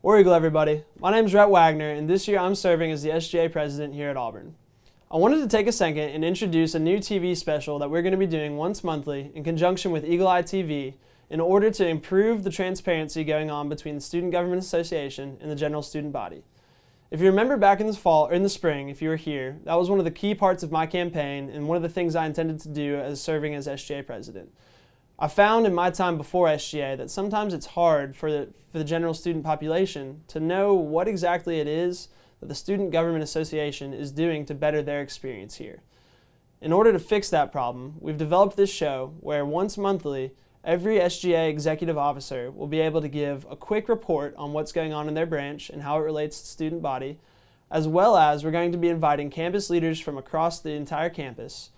War Eagle, everybody. My name is Rhett Wagner, and this year I'm serving as the SGA president here at Auburn. I wanted to take a second and introduce a new TV special that we're going to be doing once monthly in conjunction with Eagle Eye TV in order to improve the transparency going on between the Student Government Association and the general student body. If you remember back in the fall or in the spring, if you were here, that was one of the key parts of my campaign and one of the things I intended to do as serving as SGA president. I found in my time before SGA that sometimes it's hard for the general student population to know what exactly it is that the Student Government Association is doing to better their experience here. In order to fix that problem, we've developed this show where once monthly, every SGA executive officer will be able to give a quick report on what's going on in their branch and how it relates to the student body, as well as we're going to be inviting campus leaders from across the entire campus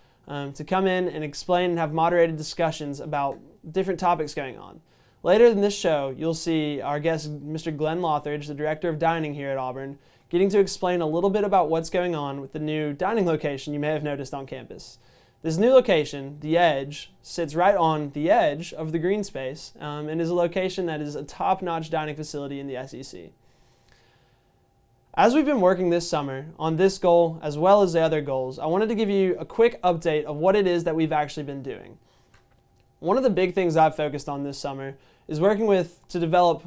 to come in and explain and have moderated discussions about different topics going on. Later in this show, you'll see our guest, Mr. Glenn Lothridge, the Director of Dining here at Auburn, getting to explain a little bit about what's going on with the new dining location you may have noticed on campus. This new location, The Edge, sits right on the edge of the green space and is a location that is a top-notch dining facility in the SEC. As we've been working this summer on this goal as well as the other goals, I wanted to give you a quick update of what it is that we've actually been doing. One of the big things I've focused on this summer is working to develop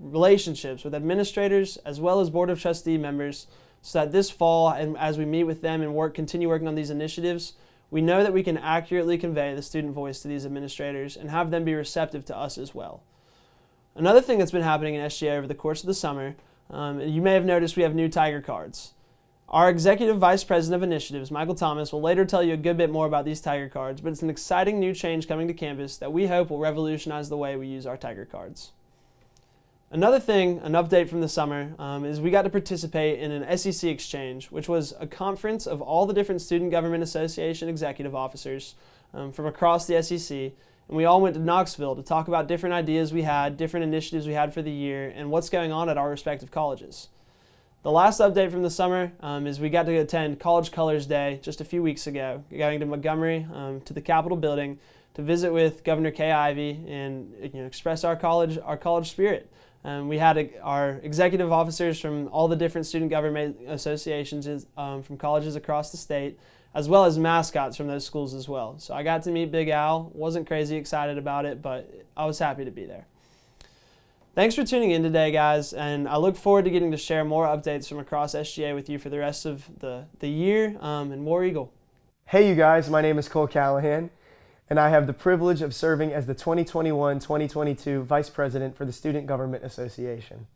relationships with administrators as well as Board of Trustee members so that this fall, and as we meet with them and continue working on these initiatives, we know that we can accurately convey the student voice to these administrators and have them be receptive to us as well. Another thing that's been happening in SGA over the course of the summer, you may have noticed we have new Tiger cards. Our Executive Vice President of Initiatives, Michael Thomas, will later tell you a good bit more about these Tiger cards, but it's an exciting new change coming to campus that we hope will revolutionize the way we use our Tiger cards. Another thing, an update from the summer, is we got to participate in an SEC exchange, which was a conference of all the different Student Government Association executive officers from across the SEC, and we all went to Knoxville to talk about different ideas we had, different initiatives we had for the year, and what's going on at our respective colleges. The last update from the summer is we got to attend College Colors Day just a few weeks ago, going to Montgomery to the Capitol building to visit with Governor Kay Ivey and express our college spirit. We had our executive officers from all the different student government associations from colleges across the state, as well as mascots from those schools as well. So I got to meet Big Al. Wasn't crazy excited about it, but I was happy to be there. Thanks for tuning in today, guys, and I look forward to getting to share more updates from across SGA with you for the rest of the year and War Eagle. Hey, you guys, my name is Cole Callahan, and I have the privilege of serving as the 2021-2022 Vice President for the Student Government Association.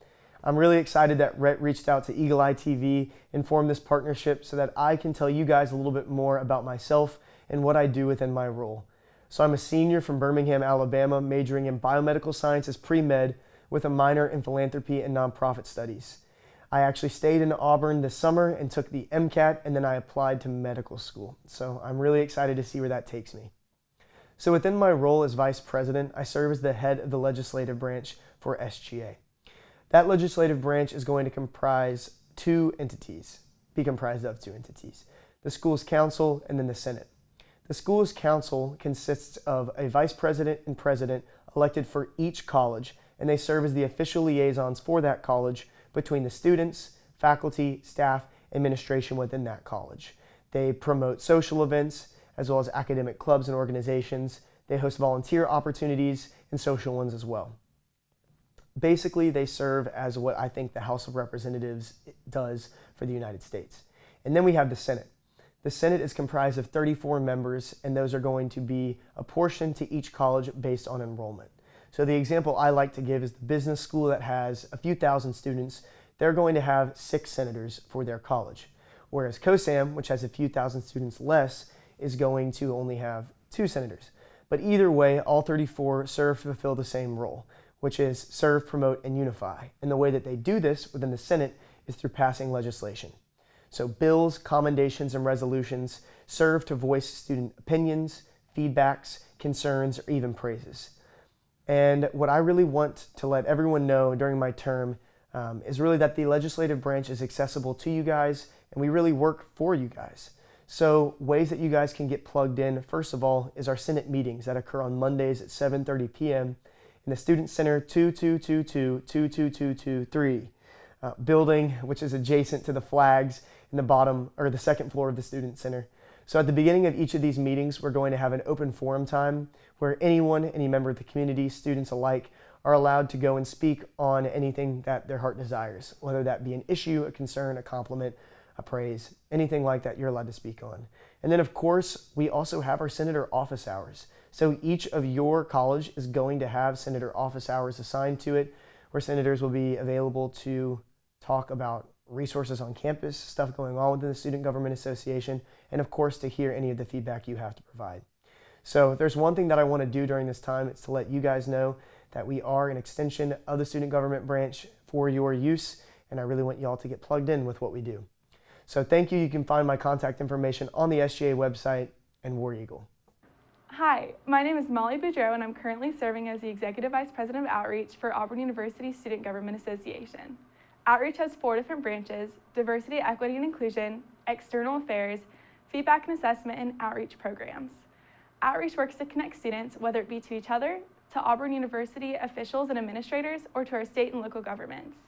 I'm really excited that Rhett reached out to Eagle Eye TV and formed this partnership so that I can tell you guys a little bit more about myself and what I do within my role. So I'm a senior from Birmingham, Alabama, majoring in biomedical sciences pre-med with a minor in philanthropy and nonprofit studies. I actually stayed in Auburn this summer and took the MCAT, and then I applied to medical school. So I'm really excited to see where that takes me. So within my role as Vice President, I serve as the head of the legislative branch for SGA. That legislative branch is going to be comprised of two entities, the school's council and then the Senate. The school's council consists of a vice president and president elected for each college, and they serve as the official liaisons for that college between the students, faculty, staff, administration within that college. They promote social events as well as academic clubs and organizations. They host volunteer opportunities and social ones as well. Basically, they serve as what I think the House of Representatives does for the United States. And then we have the Senate. The Senate is comprised of 34 members, and those are going to be a portion to each college based on enrollment. So the example I like to give is the business school that has a few thousand students. They're going to have 6 senators for their college, whereas COSAM, which has a few thousand students less, is going to only have 2 senators. But either way, all 34 serve to fulfill the same role, which is serve, promote, and unify. And the way that they do this within the Senate is through passing legislation. So bills, commendations, and resolutions serve to voice student opinions, feedbacks, concerns, or even praises. And what I really want to let everyone know during my term is really that the legislative branch is accessible to you guys, and we really work for you guys. So ways that you guys can get plugged in, first of all, is our Senate meetings that occur on Mondays at 7:30 p.m. in the Student Center 2222-22223 building, which is adjacent to the flags in the bottom or the second floor of the Student Center. So at the beginning of each of these meetings, we're going to have an open forum time where anyone, any member of the community, students alike, are allowed to go and speak on anything that their heart desires, whether that be an issue, a concern, a compliment, a praise, anything like that you're allowed to speak on. And then of course, we also have our Senator office hours. So each of your college is going to have Senator office hours assigned to it, where senators will be available to talk about resources on campus, stuff going on within the Student Government Association, and of course to hear any of the feedback you have to provide. So if there's one thing that I want to do during this time, it's to let you guys know that we are an extension of the student government branch for your use, and I really want y'all to get plugged in with what we do. So thank you. You can find my contact information on the SGA website and War Eagle. Hi, my name is Molly Boudreau, and I'm currently serving as the Executive Vice President of Outreach for Auburn University Student Government Association. Outreach has 4 different branches: diversity, equity, and inclusion, external affairs, feedback and assessment, and outreach programs. Outreach works to connect students, whether it be to each other, to Auburn University officials and administrators, or to our state and local governments.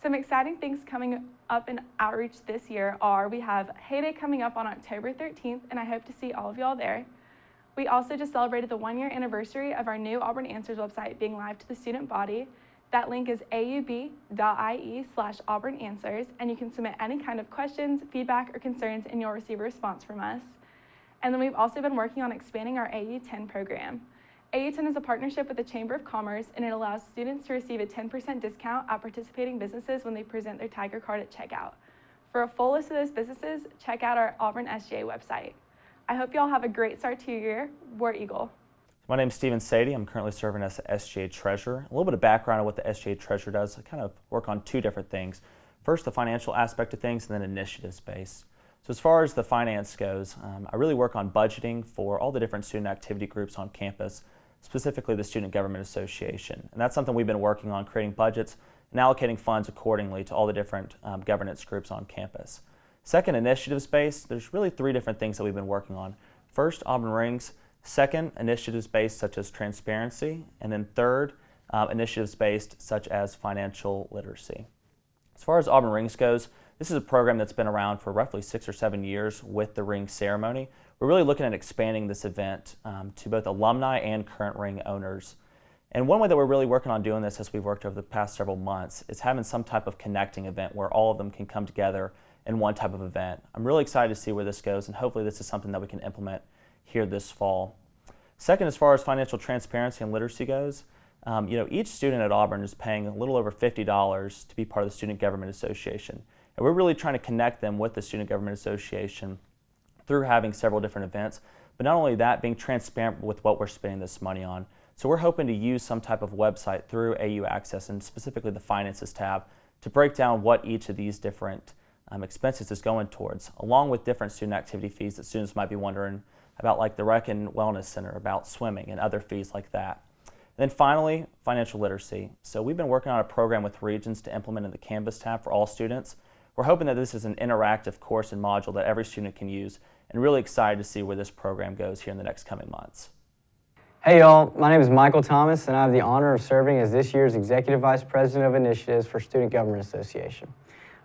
Some exciting things coming up in outreach this year are we have Hay Day coming up on October 13th, and I hope to see all of y'all there. We also just celebrated the 1-year anniversary of our new Auburn Answers website being live to the student body. That link is aub.ie/Auburn Answers, and you can submit any kind of questions, feedback, or concerns, and you'll receive a response from us. And then we've also been working on expanding our AU10 program. AU10 is a partnership with the Chamber of Commerce, and it allows students to receive a 10% discount at participating businesses when they present their Tiger card at checkout. For a full list of those businesses, check out our Auburn SGA website. I hope y'all have a great start to your year. War Eagle. My name is Stephen Sadie. I'm currently serving as the SGA Treasurer. A little bit of background on what the SGA Treasurer does. I kind of work on 2 different things. First, the financial aspect of things, and then initiatives based. So as far as the finance goes, I really work on budgeting for all the different student activity groups on campus, specifically the Student Government Association. And that's something we've been working on, creating budgets and allocating funds accordingly to all the different governance groups on campus. Second, initiatives based. There's really 3 different things that we've been working on. First, Auburn Rings. Second, initiatives based such as transparency. And then third, initiatives based such as financial literacy. As far as Auburn Rings goes, this is a program that's been around for roughly 6 or 7 years with the ring ceremony. We're really looking at expanding this event to both alumni and current ring owners. And one way that we're really working on doing this as we've worked over the past several months is having some type of connecting event where all of them can come together in one type of event. I'm really excited to see where this goes, and hopefully this is something that we can implement here this fall. Second, as far as financial transparency and literacy goes, each student at Auburn is paying a little over $50 to be part of the Student Government Association. And we're really trying to connect them with the Student Government Association through having several different events, but not only that, being transparent with what we're spending this money on. So we're hoping to use some type of website through AU Access, and specifically the Finances tab, to break down what each of these different expenses is going towards, along with different student activity fees that students might be wondering about, like the Rec and Wellness Center, about swimming and other fees like that. And then finally, financial literacy. So we've been working on a program with Regions to implement in the Canvas tab for all students. We're hoping that this is an interactive course and module that every student can use, and really excited to see where this program goes here in the next coming months. Hey y'all, my name is Michael Thomas, and I have the honor of serving as this year's Executive Vice President of Initiatives for Student Government Association.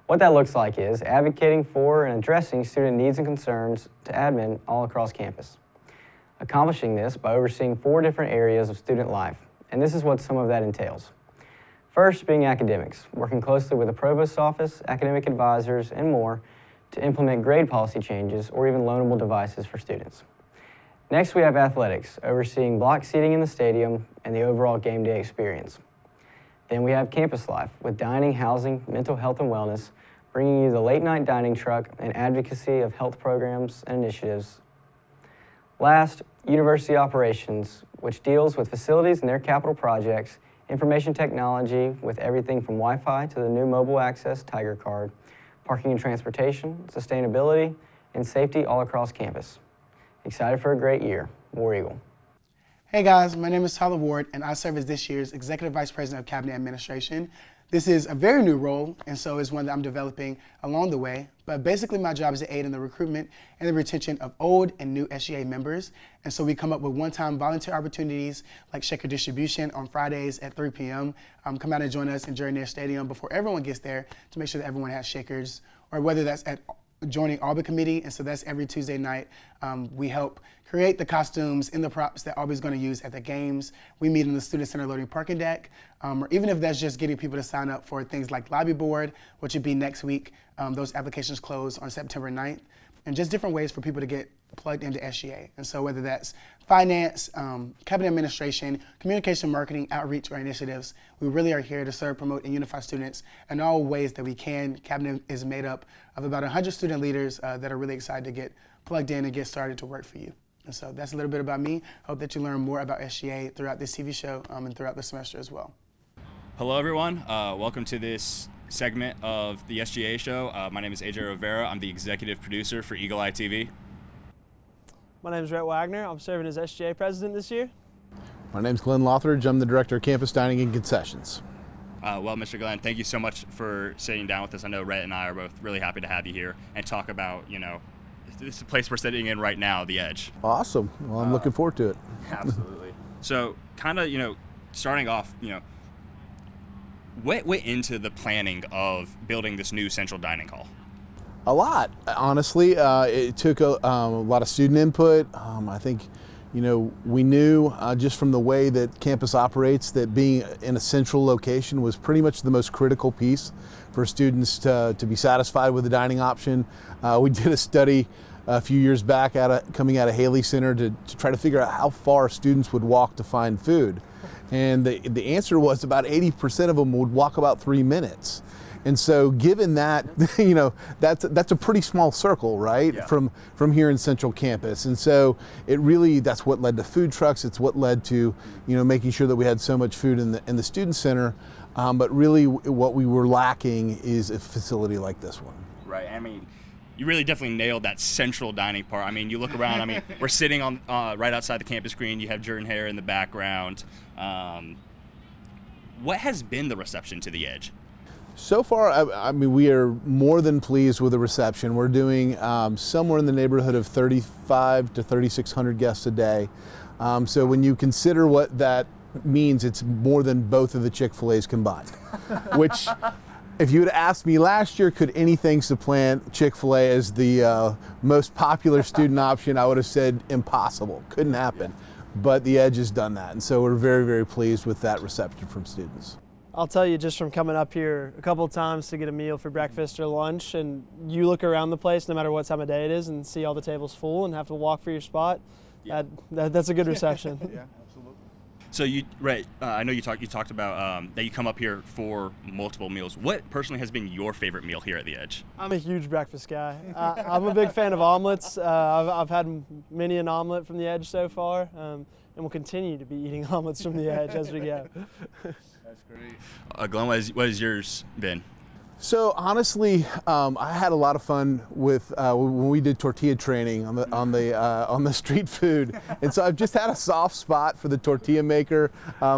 What that looks like is advocating for and addressing student needs and concerns to admin all across campus. Accomplishing this by overseeing 4 different areas of student life, and this is what some of that entails. First, being academics, working closely with the Provost's office, academic advisors, and more to implement grade policy changes or even loanable devices for students. Next, we have athletics, overseeing block seating in the stadium and the overall game day experience. Then we have campus life, with dining, housing, mental health and wellness, bringing you the late night dining truck and advocacy of health programs and initiatives. Last, university operations, which deals with facilities and their capital projects, information technology with everything from Wi-Fi to the new mobile access Tiger card, parking and transportation, sustainability, and safety all across campus. Excited for a great year. War Eagle. Hey guys, my name is Tyler Ward, and I serve as this year's Executive Vice President of Cabinet Administration. This is a very new role, and so it's one that I'm developing along the way, But basically my job is to aid in the recruitment and the retention of old and new SGA members. And so we come up with one-time volunteer opportunities like shaker distribution on Fridays at 3 p.m. Come out and join us in Jordan Air Stadium before everyone gets there to make sure that everyone has shakers, or whether that's at joining Auburn Committee, and so that's every Tuesday night. We help create the costumes and the props that Auburn's going to use at the games. We meet in the Student Center loading parking deck, or even if that's just getting people to sign up for things like Lobby Board, which would be next week. Those applications close on September 9th, and just different ways for people to get plugged into SGA. And so whether that's finance, cabinet administration, communication, marketing, outreach, or initiatives, we really are here to serve, promote, and unify students in all ways that we can. Cabinet is made up of about 100 student leaders that are really excited to get plugged in and get started to work for you. And so that's a little bit about me. Hope that you learn more about SGA throughout this TV show and throughout the semester as well. Hello everyone, welcome to this segment of the SGA show. My name is AJ Rivera. I'm the executive producer for Eagle Eye TV. My name is Rhett Wagner. I'm serving as SGA president this year. My name's Glenn Lothridge. I'm the director of campus dining and concessions. Well, Mr. Glenn, thank you so much for sitting down with us. I know Rhett and I are both really happy to have you here and talk about, this is the place we're sitting in right now, the Edge. Awesome. Well, I'm looking forward to it. Absolutely. So, kind of, starting off, what went into the planning of building this new central dining hall? A lot, honestly. It took a lot of student input. I think, we knew just from the way that campus operates that being in a central location was pretty much the most critical piece for students to be satisfied with the dining option. We did a study a few years back coming out of Haley Center to try to figure out how far students would walk to find food. And the answer was about 80% of them would walk about 3 minutes. And so given that, that's a pretty small circle, right? Yeah. From here in Central Campus. And so that's what led to food trucks. It's what led to, making sure that we had so much food in the student center. But really what we were lacking is a facility like this one. Right. I mean, you really definitely nailed that central dining part. I mean, you look around, we're sitting on right outside the campus green. You have Jordan Hare in the background. What has been the reception to the Edge? So far, we are more than pleased with the reception. We're doing somewhere in the neighborhood of 3,500 to 3,600 guests a day. So when you consider what that means, it's more than both of the Chick-fil-A's combined. Which, if you had asked me last year, could anything supplant Chick-fil-A as the most popular student option, I would have said impossible. Couldn't happen. But the Edge has done that, and so we're very, very pleased with that reception from students. I'll tell you, just from coming up here a couple of times to get a meal for breakfast or lunch, and you look around the place no matter what time of day it is and see all the tables full and have to walk for your spot, that's a good reception. Yeah, absolutely. So I know you talked about that you come up here for multiple meals. What personally has been your favorite meal here at the Edge? I'm a huge breakfast guy. I'm a big fan of omelets. I've had many an omelet from the Edge so far, and we'll continue to be eating omelets from the Edge as we go. That's great. Glenn, what has yours been? So honestly, I had a lot of fun with when we did tortilla training on the street food, and so I've just had a soft spot for the tortilla maker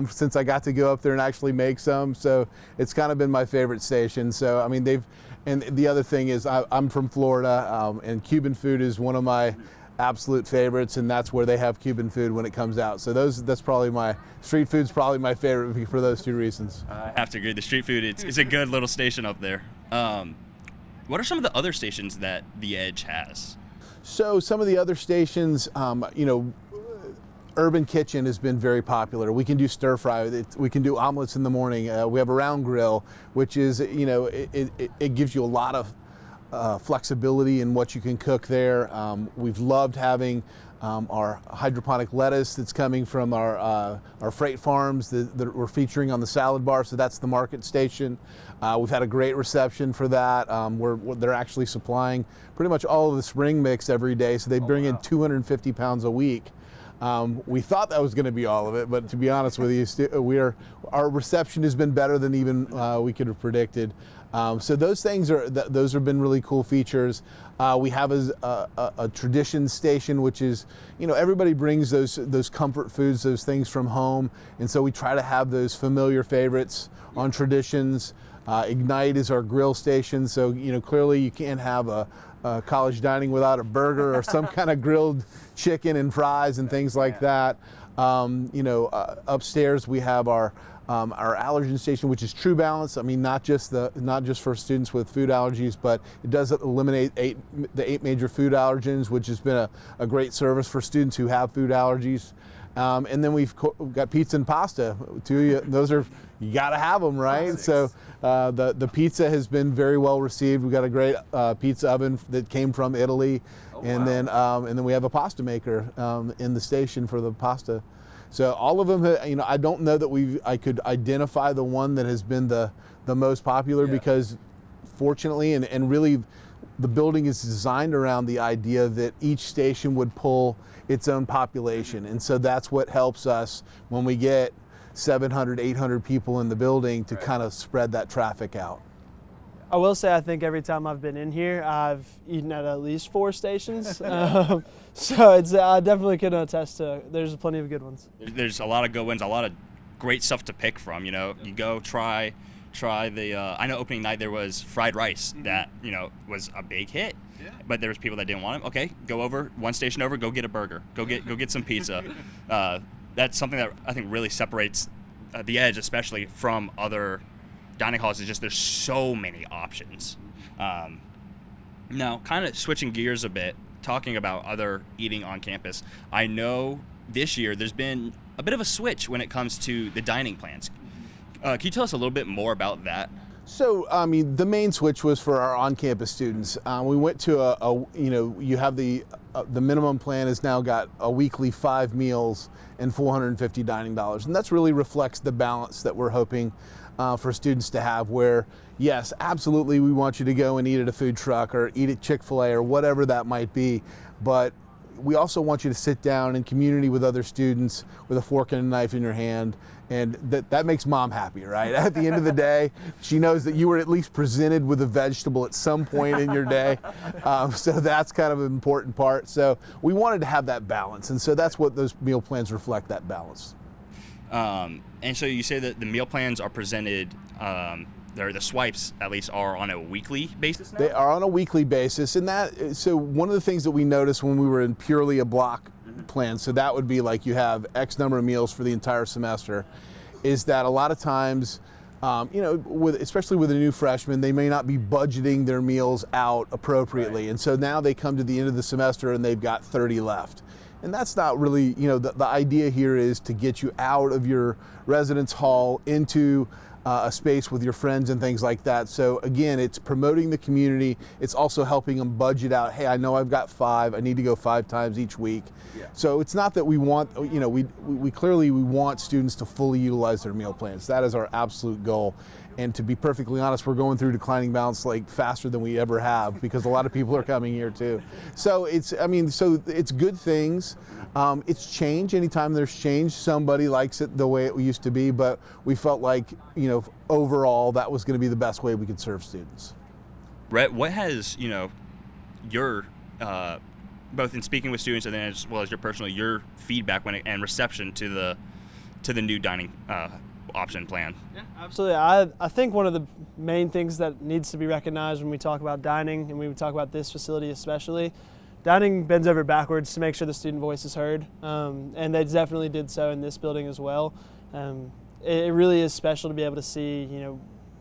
since I got to go up there and actually make some. So it's kind of been my favorite station. So and the other thing is I'm from Florida, and Cuban food is one of my absolute favorites, and that's where they have Cuban food when it comes out. So that's probably street food's probably my favorite for those two reasons. I have to agree. The street food, it's a good little station up there. What are some of the other stations that the Edge has? So some of the other stations, Urban Kitchen has been very popular. We can do stir fry. We can do omelets in the morning. We have a round grill, which is, it gives you a lot of flexibility in what you can cook there. We've loved having our hydroponic lettuce that's coming from our freight farms that we're featuring on the salad bar, so that's the market station. We've had a great reception for that. They're actually supplying pretty much all of the spring mix every day, so they bring in 250 pounds a week. We thought that was going to be all of it, but to be honest with you, our reception has been better than even we could have predicted. So those have been really cool features. We have a tradition station, which is, everybody brings those comfort foods, those things from home, and so we try to have those familiar favorites on traditions. Ignite is our grill station, so clearly you can't have a college dining without a burger or some kind of grilled chicken and fries and things like that. Upstairs we have our allergen station, which is True Balance. I mean, not just for students with food allergies, but it does eliminate the 8 major food allergens, which has been a great service for students who have food allergies. And then we've got pizza and pasta. Those are, you got to have them, right? Classics. So the pizza has been very well received. We've got a great pizza oven that came from Italy, and then we have a pasta maker in the station for the pasta. So all of them, I don't know that I could identify the one that has been the most popular, because fortunately and really the building is designed around the idea that each station would pull its own population. And so that's what helps us when we get 700, 800 people in the building to kind of spread that traffic out. I will say, I think every time I've been in here, I've eaten at least 4 stations. So I definitely can attest to, there's plenty of good ones. There's a lot of good ones, a lot of great stuff to pick from. You go try the, I know opening night there was fried rice that, was a big hit. Yeah. But there was people that didn't want it. Okay, go over, one station over, go get a burger. Go get some pizza. That's something that I think really separates the Edge, especially from other dining halls, is just there's so many options. Now, kind of switching gears a bit, talking about other eating on campus, I know this year there's been a bit of a switch when it comes to the dining plans. Can you tell us a little bit more about that? So, the main switch was for our on-campus students. We went to you have the minimum plan has now got a weekly 5 meals and $450 dining dollars, and that's really reflects the balance that we're hoping for students to have, where yes, absolutely we want you to go and eat at a food truck or eat at Chick-fil-A or whatever that might be, but we also want you to sit down in community with other students with a fork and a knife in your hand, and that makes mom happy, right? At the end of the day, she knows that you were at least presented with a vegetable at some point in your day, so that's kind of an important part. So we wanted to have that balance, and so that's what those meal plans reflect, that balance. And so you say that the meal plans are presented, the swipes at least are on a weekly basis now? They are on a weekly basis, and so one of the things that we noticed when we were in purely a block plan, so that would be like you have X number of meals for the entire semester, is that a lot of times, especially with a new freshman, they may not be budgeting their meals out appropriately, right. And so now they come to the end of the semester and they've got 30 left. And that's not really, the idea here is to get you out of your residence hall into a space with your friends and things like that. So again, it's promoting the community. It's also helping them budget out, hey, I know I've got 5, I need to go 5 times each week. Yeah. So it's not that we want, we clearly want students to fully utilize their meal plans. That is our absolute goal. And to be perfectly honest, we're going through declining balance like faster than we ever have, because a lot of people are coming here too. So it's good things. It's change. Anytime there's change, somebody likes it the way it used to be, but we felt like, overall that was going to be the best way we could serve students. Rhett, what has, your, both in speaking with students and then as well as your feedback and reception to the new dining option plan? Yeah, absolutely. I think one of the main things that needs to be recognized when we talk about dining, and we talk about this facility especially, dining bends over backwards to make sure the student voice is heard, and they definitely did so in this building as well. It really is special to be able to see,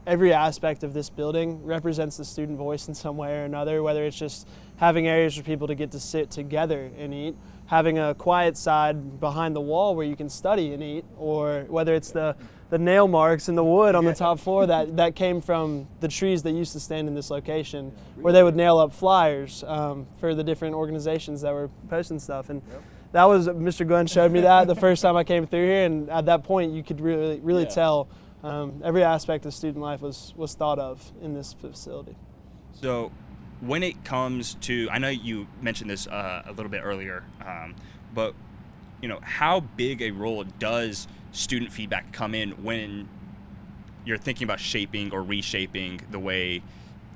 every aspect of this building represents the student voice in some way or another, whether it's just having areas for people to get to sit together and eat, having a quiet side behind the wall where you can study and eat, or whether it's the nail marks in the wood on the top floor that came from the trees that used to stand in this location, where they would nail up flyers for the different organizations that were posting stuff. And that was, Mr. Glenn showed me that the first time I came through here, and at that point you could really tell every aspect of student life was thought of in this facility. So when it comes to, I know you mentioned this a little bit earlier, but how big a role does student feedback come in when you're thinking about shaping or reshaping the way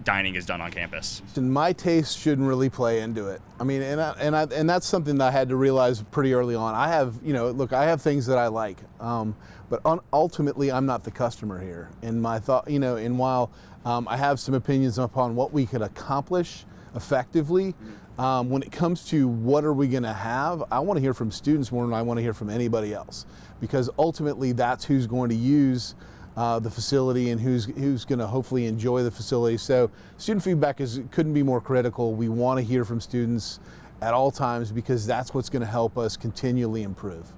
dining is done on campus? And my taste shouldn't really play into it. I mean, and that's something that I had to realize pretty early on. I have, look, I have things that I like, but ultimately I'm not the customer here. And my thought, and while I have some opinions upon what we could accomplish effectively, when it comes to what are we going to have, I want to hear from students more than I want to hear from anybody else, because ultimately that's who's going to use the facility and who's going to hopefully enjoy the facility. So student feedback couldn't be more critical. We want to hear from students at all times because that's what's going to help us continually improve.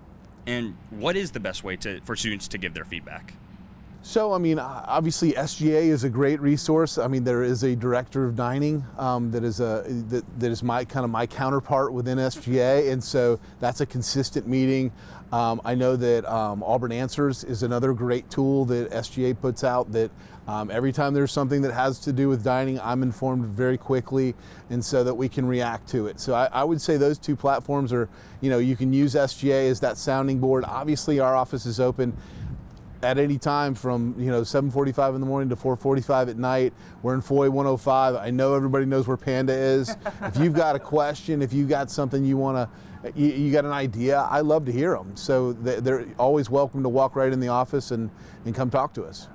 And what is the best way for students to give their feedback? So, I mean, obviously SGA is a great resource. I mean, there is a director of dining that is my counterpart within SGA, and so that's a consistent meeting. I know that Auburn Answers is another great tool that SGA puts out that every time there's something that has to do with dining, I'm informed very quickly, and so that we can react to it. So I would say those two platforms are, you can use SGA as that sounding board. Obviously, our office is open at any time from 7:45 in the morning to 4:45 at night. We're in Foy 105. I know everybody knows where Panda is. If you've got a question, if you've got something you got an idea, I love to hear them. So they're always welcome to walk right in the office and come talk to us.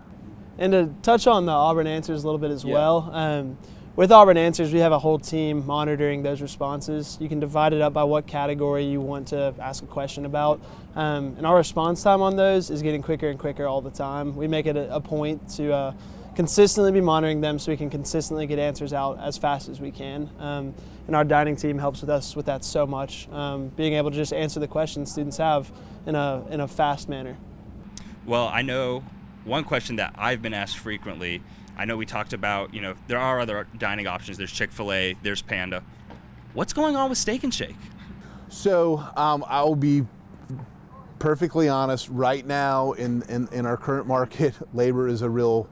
And to touch on the Auburn Answers a little bit as well, with Auburn Answers, we have a whole team monitoring those responses. You can divide it up by what category you want to ask a question about. And our response time on those is getting quicker and quicker all the time. We make it a point to consistently be monitoring them so we can consistently get answers out as fast as we can. And our dining team helps us with that so much, being able to just answer the questions students have in a fast manner. Well, I know one question that I've been asked frequently, I know we talked about, there are other dining options. There's Chick-fil-A, there's Panda. What's going on with Steak and Shake? So I'll be perfectly honest. Right now in our current market, labor is a real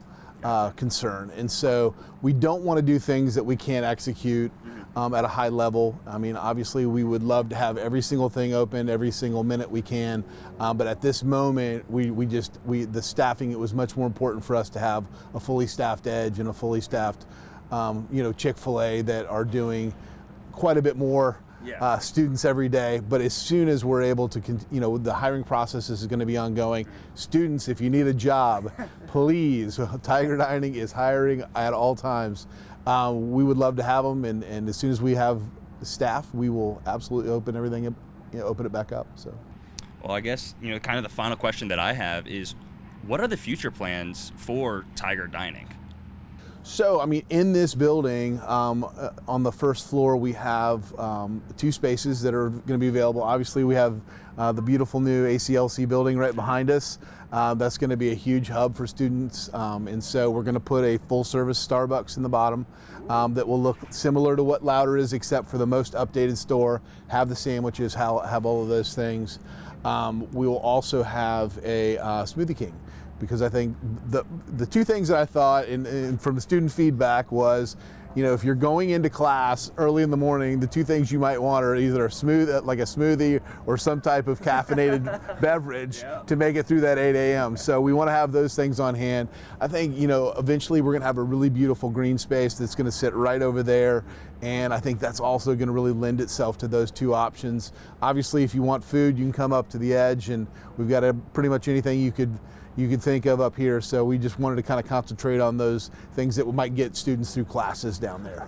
concern. And so we don't want to do things that we can't execute at a high level. I mean, obviously we would love to have every single thing open every single minute we can. But at this moment, the staffing, it was much more important for us to have a fully staffed Edge and a fully staffed, Chick-fil-A that are doing quite a bit more students every day. But as soon as we're able to, the hiring process is going to be ongoing. Students, if you need a job, please, Tiger Dining is hiring at all times. We would love to have them, and as soon as we have staff, we will absolutely open everything up, open it back up. So. Well, I guess, kind of the final question that I have is, what are the future plans for Tiger Dining? So, I mean, in this building, on the first floor, we have 2 spaces that are going to be available. Obviously, we have the beautiful new ACLC building right behind us. That's going to be a huge hub for students, and so we're going to put a full-service Starbucks in the bottom that will look similar to what Louder is, except for the most updated store, have the sandwiches, have all of those things. We will also have a Smoothie King, because I think the 2 things that I thought and from the student feedback was, if you're going into class early in the morning, the 2 things you might want are either a smoothie or some type of caffeinated beverage to make it through that 8 a.m. So we want to have those things on hand. I think, eventually we're going to have a really beautiful green space that's going to sit right over there. And I think that's also going to really lend itself to those 2 options. Obviously, if you want food, you can come up to the Edge, and we've got pretty much anything you could think of up here. So we just wanted to kind of concentrate on those things that might get students through classes down there.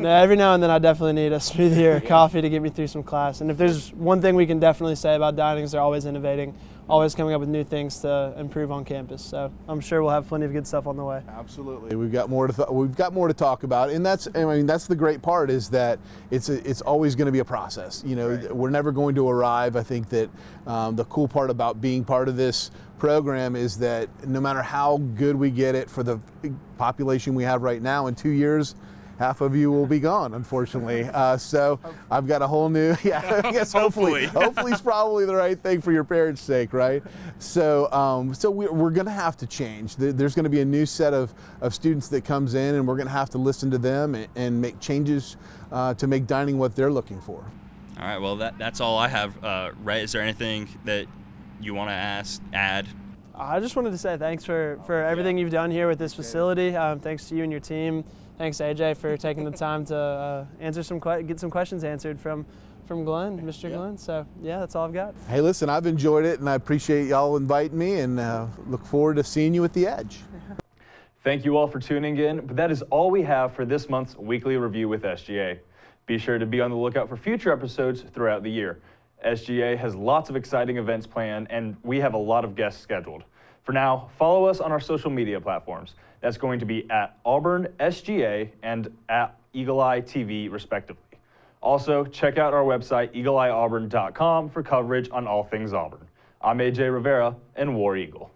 Every now and then I definitely need a smoothie or a coffee to get me through some class. And if there's one thing we can definitely say about dining is they're always innovating, always coming up with new things to improve on campus. So I'm sure we'll have plenty of good stuff on the way. Absolutely, we've got more to talk about, and that's the great part, is that it's always going to be a process. Right. We're never going to arrive. I think that the cool part about being part of this program is that no matter how good we get it for the population we have right now, in 2 years, half of you will be gone, unfortunately. So I've got a whole new, I guess hopefully it's probably the right thing for your parents' sake, right? So we're going to have to change. There's going to be a new set of students that comes in, and we're going to have to listen to them and make changes to make dining what they're looking for. All right, well, that's all I have. Rhett, is there anything that you want to add? I just wanted to say thanks for everything you've done here with this facility. Thanks to you and your team. Thanks, AJ, for taking the time to get some questions answered from Glenn, Mr. Glenn. So, yeah, that's all I've got. Hey, listen, I've enjoyed it, and I appreciate y'all inviting me, and look forward to seeing you at the Edge. Thank you all for tuning in, but that is all we have for this month's Weekly Review with SGA. Be sure to be on the lookout for future episodes throughout the year. SGA has lots of exciting events planned, and we have a lot of guests scheduled. For now, follow us on our social media platforms. That's going to be at Auburn SGA and at Eagle Eye TV, respectively. Also, check out our website, eagleeyeauburn.com, for coverage on all things Auburn. I'm AJ Rivera, and War Eagle.